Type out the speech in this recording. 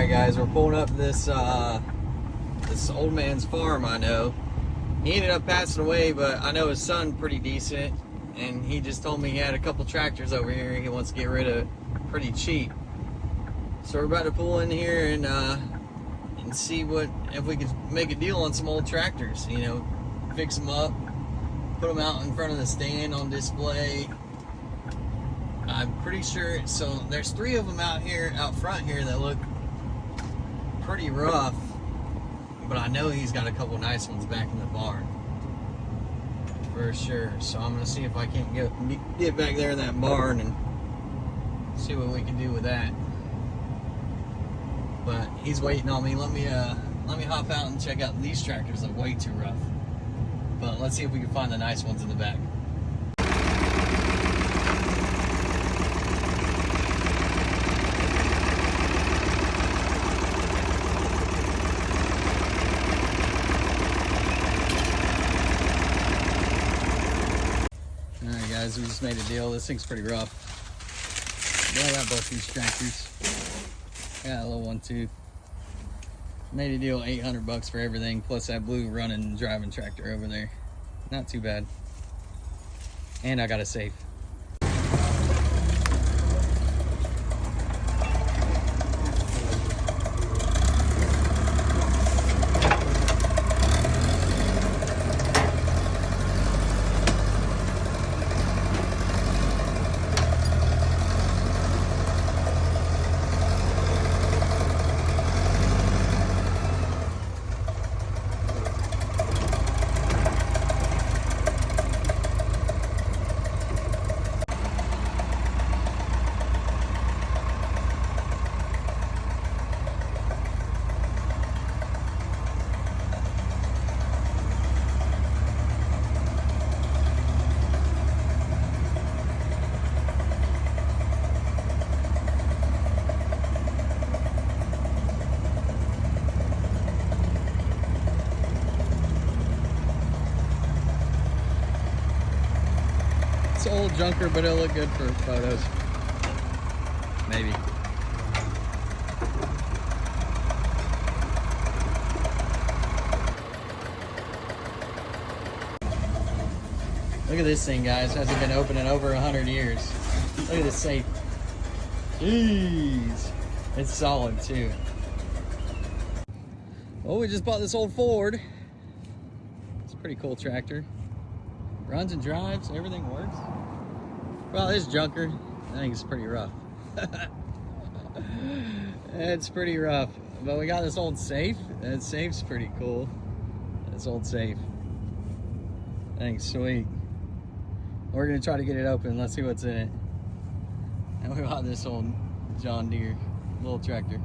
Alright guys, we're pulling up this this old man's farm. I know he ended up passing away, but I know his son pretty decent, and he just told me he had a couple tractors over here he wants to get rid of pretty cheap. So we're about to pull in here and see if we could make a deal on some old tractors, you know, fix them up, put them out in front of the stand on display. I'm pretty sure, so there's 3 of them out front here that look pretty rough, but I know he's got a couple nice ones back in the barn for sure. So I'm gonna see if I can't get back there in that barn and see what we can do with that. But he's waiting on me. Let me hop out and check out these tractors. They're way too rough, but let's see if we can find the nice ones in the back. Alright guys, we just made a deal. This thing's pretty rough. Yeah, I got both these tractors. Got a little one too. Made a deal, $800 for everything, plus that blue running driving tractor over there. Not too bad. And I got a safe. It's an old junker, but it'll look good for photos. Maybe. Look at this thing, guys. Hasn't been open in over 100 years. Look at this safe. Jeez. It's solid too. Well, we just bought this old Ford. It's a pretty cool tractor. Runs and drives, everything works. Well, this junker, I think it's pretty rough. It's pretty rough. But we got this old safe. That safe's pretty cool. This old safe. I think it's sweet. We're gonna try to get it open. Let's see what's in it. And we got this old John Deere little tractor.